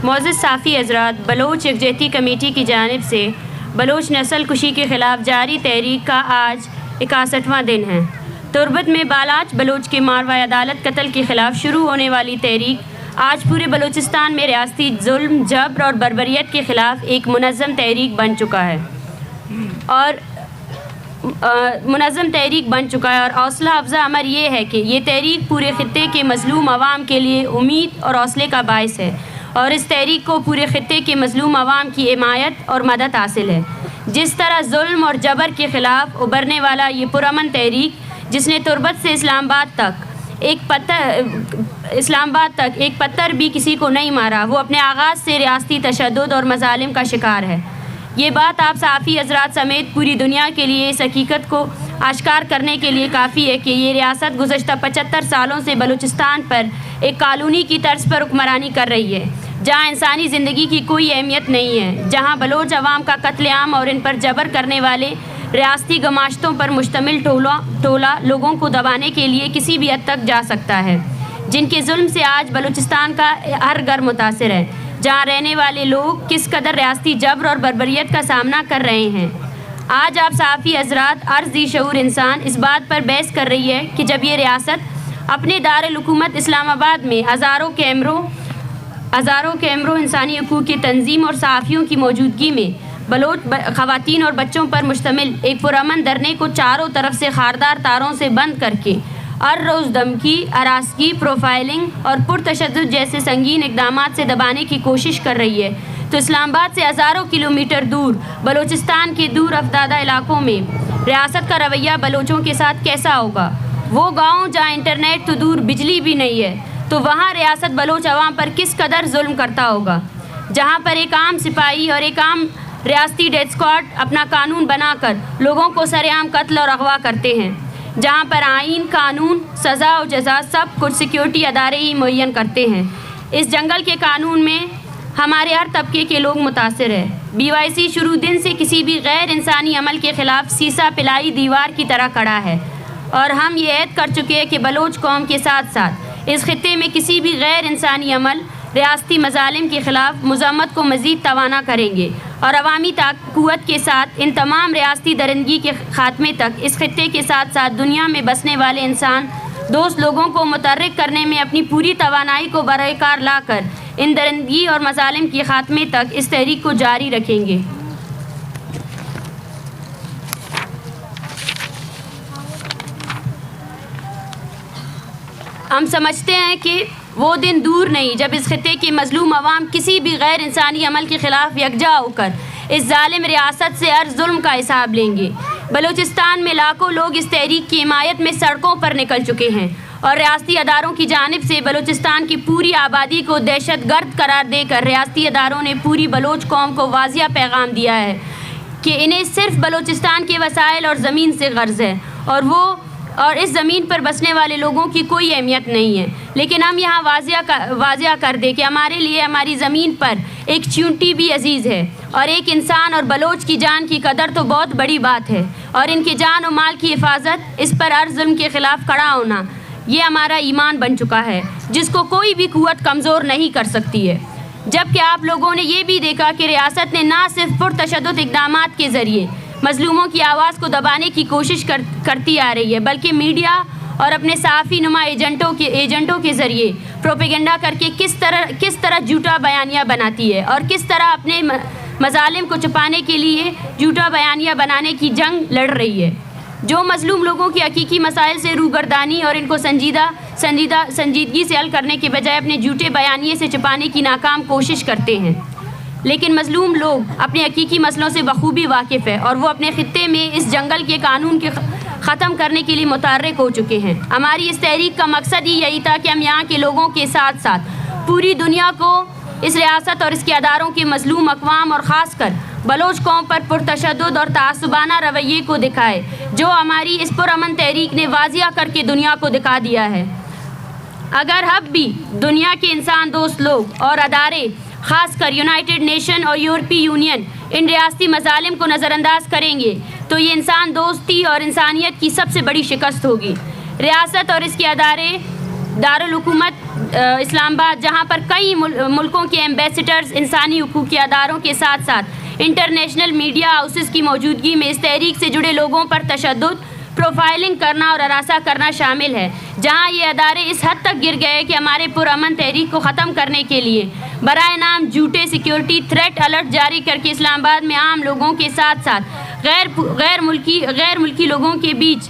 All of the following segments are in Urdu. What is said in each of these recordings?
معزز صافی حضرات، بلوچ یکجہتی کمیٹی کی جانب سے بلوچ نسل کشی کے خلاف جاری تحریک کا آج 61واں دن ہے۔ تربت میں بالاچ بلوچ کے ماروا عدالت قتل کے خلاف شروع ہونے والی تحریک آج پورے بلوچستان میں ریاستی ظلم، جبر اور بربریت کے خلاف ایک منظم تحریک بن چکا ہے اور حوصلہ افزا امر یہ ہے کہ یہ تحریک پورے خطے کے مظلوم عوام کے لیے امید اور حوصلے کا باعث ہے، اور اس تحریک کو پورے خطے کے مظلوم عوام کی حمایت اور مدد حاصل ہے۔ جس طرح ظلم اور جبر کے خلاف ابھرنے والا یہ پرامن تحریک، جس نے تربت سے اسلام آباد تک ایک پتھر بھی کسی کو نہیں مارا، وہ اپنے آغاز سے ریاستی تشدد اور مظالم کا شکار ہے۔ یہ بات آپ صحافی حضرات سمیت پوری دنیا کے لیے اس حقیقت کو آشکار کرنے کے لیے کافی ہے کہ یہ ریاست گزشتہ 75 سالوں سے بلوچستان پر ایک کالونی کی طرز پر حکمرانی کر رہی ہے، جہاں انسانی زندگی کی کوئی اہمیت نہیں ہے، جہاں بلوچ عوام کا قتل عام اور ان پر جبر کرنے والے ریاستی گماشتوں پر مشتمل ٹولہ لوگوں کو دبانے کے لیے کسی بھی حد تک جا سکتا ہے، جن کے ظلم سے آج بلوچستان کا ہر گھر متاثر ہے، جہاں رہنے والے لوگ کس قدر ریاستی جبر اور بربریت کا سامنا کر رہے ہیں۔ آج آپ صحافی حضرات، عرضی شعور انسان اس بات پر بحث کر رہی ہے کہ جب یہ ریاست اپنے دارالحکومت اسلام آباد میں ہزاروں کیمروں انسانی حقوق کی تنظیم اور صحافیوں کی موجودگی میں بلوچ خواتین اور بچوں پر مشتمل ایک پرامن دھرنے کو چاروں طرف سے خاردار تاروں سے بند کر کے ہر روز دھمکی، ہراسگی، پروفائلنگ اور پرتشدد جیسے سنگین اقدامات سے دبانے کی کوشش کر رہی ہے، تو اسلام آباد سے ہزاروں کلومیٹر دور بلوچستان کے دور افتادہ علاقوں میں ریاست کا رویہ بلوچوں کے ساتھ کیسا ہوگا؟ وہ گاؤں جہاں انٹرنیٹ تو دور بجلی بھی نہیں ہے، تو وہاں ریاست بلوچ عوام پر کس قدر ظلم کرتا ہوگا؟ جہاں پر ایک عام سپاہی اور ایک عام ریاستی ڈیتھ اسکواڈ اپنا قانون بنا کر لوگوں کو سر عام قتل اور اغوا کرتے ہیں، جہاں پر آئین، قانون، سزا و جزا سب کچھ سیکیورٹی ادارے ہی معین کرتے ہیں۔ اس جنگل کے قانون میں ہمارے ہر طبقے کے لوگ متاثر ہیں۔ BYC شروع دن سے کسی بھی غیر انسانی عمل کے خلاف سیسا پلائی دیوار کی طرح کھڑا ہے، اور ہم یہ عہد کر چکے ہیں کہ بلوچ قوم کے ساتھ ساتھ اس خطے میں کسی بھی غیر انسانی عمل، ریاستی مظالم کے خلاف مزاحمت کو مزید توانا کریں گے، اور عوامی قوت کے ساتھ ان تمام ریاستی درندگی کے خاتمے تک اس خطے کے ساتھ ساتھ دنیا میں بسنے والے انسان دوست لوگوں کو متحرک کرنے میں اپنی پوری توانائی کو برائے کار لا کر ان درندگی اور مظالم کے خاتمے تک اس تحریک کو جاری رکھیں گے۔ ہم سمجھتے ہیں کہ وہ دن دور نہیں جب اس خطے کے مظلوم عوام کسی بھی غیر انسانی عمل کے خلاف یکجا ہو کر اس ظالم ریاست سے ہر ظلم کا حساب لیں گے۔ بلوچستان میں لاکھوں لوگ اس تحریک کی حمایت میں سڑکوں پر نکل چکے ہیں، اور ریاستی اداروں کی جانب سے بلوچستان کی پوری آبادی کو دہشت گرد قرار دے کر ریاستی اداروں نے پوری بلوچ قوم کو واضح پیغام دیا ہے کہ انہیں صرف بلوچستان کے وسائل اور زمین سے غرض ہے، اور اس زمین پر بسنے والے لوگوں کی کوئی اہمیت نہیں ہے۔ لیکن ہم یہاں واضح کر دیں کہ ہمارے لیے ہماری زمین پر ایک چیونٹی بھی عزیز ہے، اور ایک انسان اور بلوچ کی جان کی قدر تو بہت بڑی بات ہے، اور ان کے جان و مال کی حفاظت، اس پر ہر ظلم کے خلاف کھڑا ہونا، یہ ہمارا ایمان بن چکا ہے، جس کو کوئی بھی قوت کمزور نہیں کر سکتی ہے۔ جبکہ آپ لوگوں نے یہ بھی دیکھا کہ ریاست نے نہ صرف پرتشدد اقدامات کے ذریعے مظلوموں کی آواز کو دبانے کی کوشش کرتی آ رہی ہے، بلکہ میڈیا اور اپنے صحافی نما ایجنٹوں کے ذریعے پروپیگنڈا کر کے کس طرح جھوٹا بیانیہ بناتی ہے، اور کس طرح اپنے مظالم کو چھپانے کے لیے جھوٹا بیانیہ بنانے کی جنگ لڑ رہی ہے، جو مظلوم لوگوں کی حقیقی مسائل سے روگردانی اور ان کو سنجیدگی سے حل کرنے کے بجائے اپنے جھوٹے بیانیے سے چھپانے کی ناکام کوشش کرتے ہیں۔ لیکن مظلوم لوگ اپنے حقیقی مسئلوں سے بخوبی واقف ہیں، اور وہ اپنے خطے میں اس جنگل کے قانون کے ختم کرنے کے لیے متحرک ہو چکے ہیں۔ ہماری اس تحریک کا مقصد ہی یہی تھا کہ ہم یہاں کے لوگوں کے ساتھ ساتھ پوری دنیا کو اس ریاست اور اس کے اداروں کے مظلوم اقوام اور خاص کر بلوچ قوم پر پرتشدد اور تعصبانہ رویے کو دکھائے، جو ہماری اس پرامن تحریک نے واضح کر کے دنیا کو دکھا دیا ہے۔ اگر اب بھی دنیا کے انسان دوست لوگ اور ادارے، خاص کر یونائٹڈ نیشن اور یورپی یونین، ان ریاستی مظالم کو نظر انداز کریں گے تو یہ انسان دوستی اور انسانیت کی سب سے بڑی شکست ہوگی۔ ریاست اور اس کے ادارے دارالحکومت اسلام آباد، جہاں پر کئی ملکوں کے ایمبیسڈرز انسانی حقوق کے اداروں کے ساتھ ساتھ انٹرنیشنل میڈیا ہاؤسز کی موجودگی میں اس تحریک سے جڑے لوگوں پر تشدد، پروفائلنگ کرنا اور ہراساں کرنا شامل ہے، جہاں یہ ادارے اس حد تک گر گئے کہ ہمارے پرامن تحریک کو ختم کرنے کے لیے برائے نام جھوٹے سیکیورٹی تھریٹ الرٹ جاری کر کے اسلام آباد میں عام لوگوں کے ساتھ ساتھ غیر ملکی لوگوں کے بیچ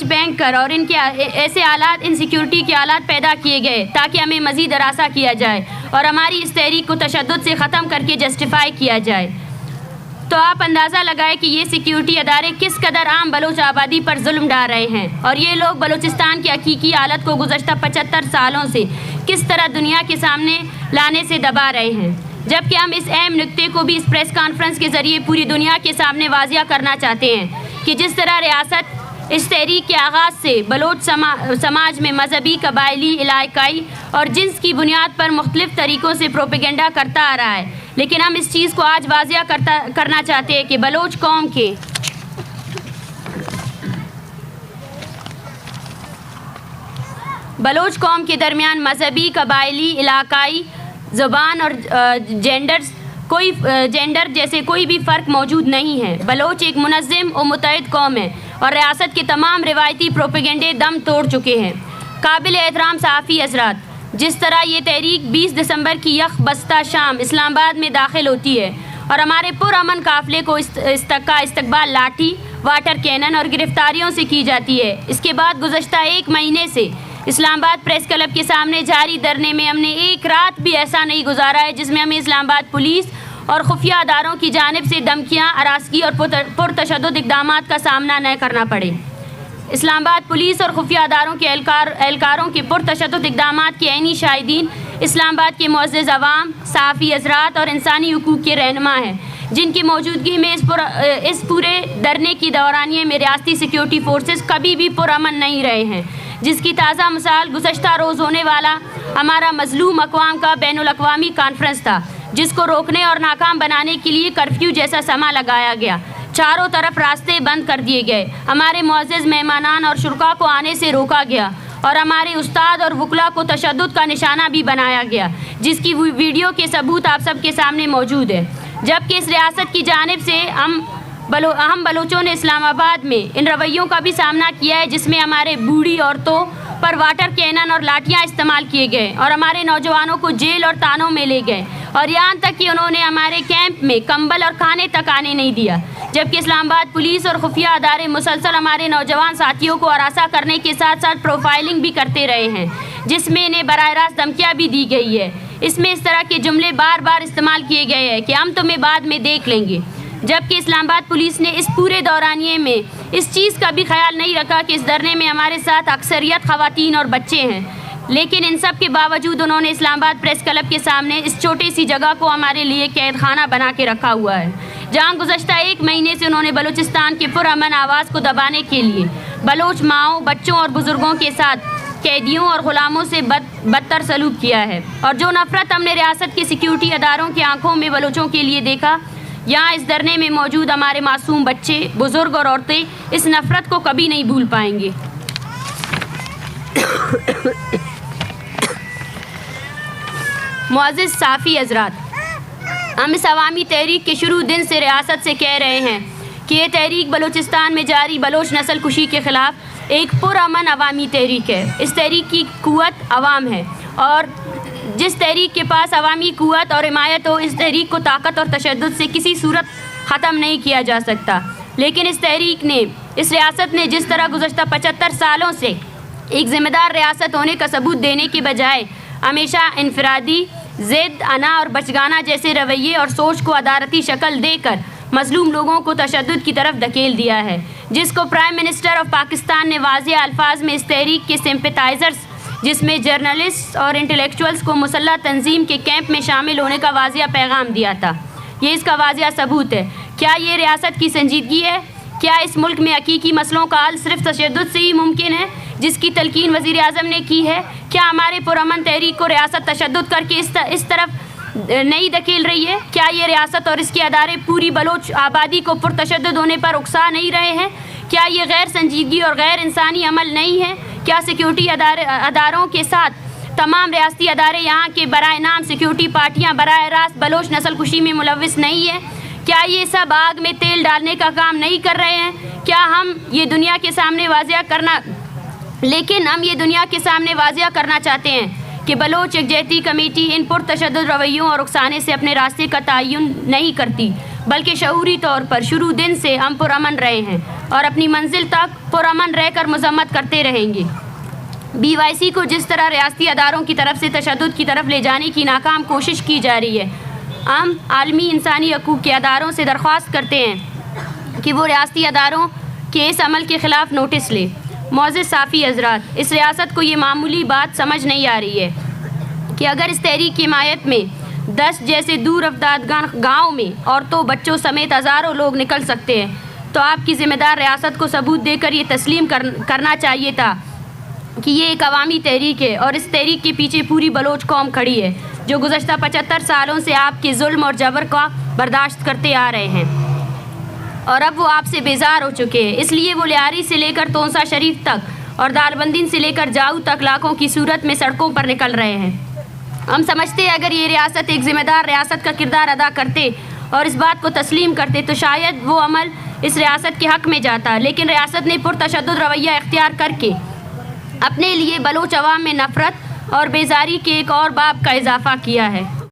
بینک کر اور ان کے ایسے حالات، ان سیکیورٹی کے حالات پیدا کیے گئے تاکہ ہمیں مزید ہراساں کیا جائے اور ہماری اس تحریک کو تشدد سے ختم کر کے جسٹیفائی کیا جائے۔ تو آپ اندازہ لگائیں کہ یہ سیکیورٹی ادارے کس قدر عام بلوچ آبادی پر ظلم ڈال رہے ہیں، اور یہ لوگ بلوچستان کی حقیقی حالت کو گزشتہ 75 سالوں سے کس طرح دنیا کے سامنے لانے سے دبا رہے ہیں، جبکہ ہم اس اہم نکتے کو بھی اس پریس کانفرنس کے ذریعے پوری دنیا کے سامنے واضح کرنا چاہتے ہیں کہ جس طرح ریاست اس تحریک کے آغاز سے بلوچ سماج میں مذہبی، قبائلی، علاقائی اور جنس کی بنیاد پر مختلف طریقوں سے پروپیگنڈا کرتا آ رہا ہے، لیکن ہم اس چیز کو آج واضح کرنا چاہتے ہیں کہ بلوچ قوم کے درمیان مذہبی، قبائلی، علاقائی، زبان اور جینڈر جیسے کوئی بھی فرق موجود نہیں ہے۔ بلوچ ایک منظم و متحد قوم ہے اور ریاست کے تمام روایتی پروپیگنڈے دم توڑ چکے ہیں۔ قابل احترام صحافی حضرات، جس طرح یہ تحریک 20 دسمبر کی یک بستہ شام اسلام آباد میں داخل ہوتی ہے اور ہمارے پرامن قافلے کو استقبال لاٹھی، واٹر کینن اور گرفتاریوں سے کی جاتی ہے، اس کے بعد گزشتہ ایک مہینے سے اسلام آباد پریس کلب کے سامنے جاری دھرنے میں ہم نے ایک رات بھی ایسا نہیں گزارا ہے جس میں ہمیں اسلام آباد پولیس اور خفیہ اداروں کی جانب سے دھمکیاں، ہراسگی اور پرتشدد اقدامات کا سامنا نہ کرنا پڑے۔ اسلام آباد پولیس اور خفیہ اداروں کے اہلکاروں کے پرتشدد اقدامات کے عینی شاہدین اسلام آباد کے معزز عوام، صحافی حضرات اور انسانی حقوق کے رہنما ہیں، جن کی موجودگی میں اس پورے دھرنے کی دورانیے میں ریاستی سیکیورٹی فورسز کبھی بھی پرامن نہیں رہے ہیں، جس کی تازہ مثال گزشتہ روز ہونے والا ہمارا مظلوم اقوام کا بین الاقوامی کانفرنس تھا، جس کو روکنے اور ناکام بنانے کے لیے کرفیو جیسا سما لگایا گیا، چاروں طرف راستے بند کر دیے گئے، ہمارے معزز مہمانان اور شرکاء کو آنے سے روکا گیا اور ہمارے استاد اور وکلاء کو تشدد کا نشانہ بھی بنایا گیا، جس کی ویڈیو کے ثبوت آپ سب کے سامنے موجود ہے۔ جبکہ اس ریاست کی جانب سے ہم بلوچوں نے اسلام آباد میں ان رویوں کا بھی سامنا کیا ہے، جس میں ہمارے بوڑھی عورتوں پر واٹر کینن اور لاٹھیاں استعمال کیے گئے اور ہمارے نوجوانوں کو جیل اور تانوں میں لے گئے، اور یہاں تک کہ انہوں نے ہمارے کیمپ میں کمبل اور کھانے تک آنے نہیں دیا، جبکہ اسلام آباد پولیس اور خفیہ ادارے مسلسل ہمارے نوجوان ساتھیوں کو ہراساں کرنے کے ساتھ ساتھ پروفائلنگ بھی کرتے رہے ہیں، جس میں انہیں براہ راست دھمکیاں بھی دی گئی ہے۔ اس میں اس طرح کے جملے بار بار استعمال کیے گئے ہیں کہ ہم تمہیں بعد میں دیکھ لیں گے، جبکہ اسلام آباد پولیس نے اس پورے دورانیے میں اس چیز کا بھی خیال نہیں رکھا کہ اس دھرنے میں ہمارے ساتھ اکثریت خواتین اور بچے ہیں، لیکن ان سب کے باوجود انہوں نے اسلام آباد پریس کلب کے سامنے اس چھوٹی سی جگہ کو ہمارے لیے قید خانہ بنا کے رکھا ہوا ہے، جہاں گزشتہ ایک مہینے سے انہوں نے بلوچستان کے پرامن آواز کو دبانے کے لیے بلوچ ماؤں، بچوں اور بزرگوں کے ساتھ قیدیوں اور غلاموں سے بدتر سلوک کیا ہے، اور جو نفرت ہم نے ریاست کے سیکیورٹی اداروں کی آنکھوں میں بلوچوں کے لیے دیکھا، یہاں اس دھرنے میں موجود ہمارے معصوم بچے، بزرگ اور عورتیں اس نفرت کو کبھی نہیں بھول پائیں گے۔ معزز صحافی حضرات، ہم اس عوامی تحریک کے شروع دن سے ریاست سے کہہ رہے ہیں کہ یہ تحریک بلوچستان میں جاری بلوچ نسل کشی کے خلاف ایک پرامن عوامی تحریک ہے۔ اس تحریک کی قوت عوام ہے، اور جس تحریک کے پاس عوامی قوت اور حمایت ہو، اس تحریک کو طاقت اور تشدد سے کسی صورت ختم نہیں کیا جا سکتا۔ لیکن اس تحریک نے، اس ریاست نے جس طرح گزشتہ 75 سالوں سے ایک ذمہ دار ریاست ہونے کا ثبوت دینے کے بجائے ہمیشہ انفرادی، ضد، انا اور بچگانہ جیسے رویے اور سوچ کو عدالتی شکل دے کر مظلوم لوگوں کو تشدد کی طرف دھکیل دیا ہے، جس کو پرائم منسٹر آف پاکستان نے واضح الفاظ میں اس تحریک کے سمپیتائزرز، جس میں جرنلسٹ اور انٹلیکچوئلز کو مسلح تنظیم کے کیمپ میں شامل ہونے کا واضح پیغام دیا تھا۔ یہ اس کا واضح ثبوت ہے۔ کیا یہ ریاست کی سنجیدگی ہے؟ کیا اس ملک میں حقیقی مسئلوں کا حل صرف تشدد سے ہی ممکن ہے، جس کی تلقین وزیر اعظم نے کی ہے؟ کیا ہمارے پرامن تحریک کو ریاست تشدد کر کے اس طرف نہیں دھکیل رہی ہے؟ کیا یہ ریاست اور اس کے ادارے پوری بلوچ آبادی کو پرتشدد ہونے پر اکسا نہیں رہے ہیں؟ کیا یہ غیر سنجیدگی اور غیر انسانی عمل نہیں ہے؟ کیا سیکیورٹی اداروں کے ساتھ تمام ریاستی ادارے یہاں کے برائے نام سیکیورٹی پارٹیاں براہ راست بلوچ نسل کشی میں ملوث نہیں ہے؟ کیا یہ سب آگ میں تیل ڈالنے کا کام نہیں کر رہے ہیں؟ کیا ہم یہ دنیا کے سامنے واضح کرنا چاہتے ہیں کہ بلوچ یکجہتی کمیٹی ان پرتشدد رویوں اور رخصانے سے اپنے راستے کا تعین نہیں کرتی، بلکہ شعوری طور پر شروع دن سے ہم پرامن رہے ہیں اور اپنی منزل تک پرامن رہ کر مذمت کرتے رہیں گے۔ BYC کو جس طرح ریاستی اداروں کی طرف سے تشدد کی طرف لے جانے کی ناکام کوشش کی جا رہی ہے، ہم عالمی انسانی حقوق کے اداروں سے درخواست کرتے ہیں کہ وہ ریاستی اداروں کے اس عمل کے خلاف نوٹس لے۔ معزز صحافی حضرات، اس ریاست کو یہ معمولی بات سمجھ نہیں آ رہی ہے کہ اگر اس تحریک کی حمایت میں 10 جیسے دور افتاد گاؤں میں عورتوں بچوں سمیت ہزاروں لوگ نکل سکتے ہیں تو آپ کی ذمہ دار ریاست کو ثبوت دے کر یہ تسلیم کرنا چاہیے تھا کہ یہ ایک عوامی تحریک ہے اور اس تحریک کے پیچھے پوری بلوچ قوم کھڑی ہے جو گزشتہ 75 سالوں سے آپ کے ظلم اور جبر کا برداشت کرتے آ رہے ہیں، اور اب وہ آپ سے بیزار ہو چکے ہیں۔ اس لیے وہ لیاری سے لے کر تونسا شریف تک اور داربندین سے لے کر جاؤ تک لاکھوں کی صورت میں سڑکوں پر نکل رہے ہیں۔ ہم سمجھتے ہیں اگر یہ ریاست ایک ذمہ دار ریاست کا کردار ادا کرتے اور اس بات کو تسلیم کرتے تو شاید وہ عمل اس ریاست کے حق میں جاتا، لیکن ریاست نے پرتشدد رویہ اختیار کر کے اپنے لیے بلوچ عوام میں نفرت اور بیزاری کے ایک اور باب کا اضافہ کیا ہے۔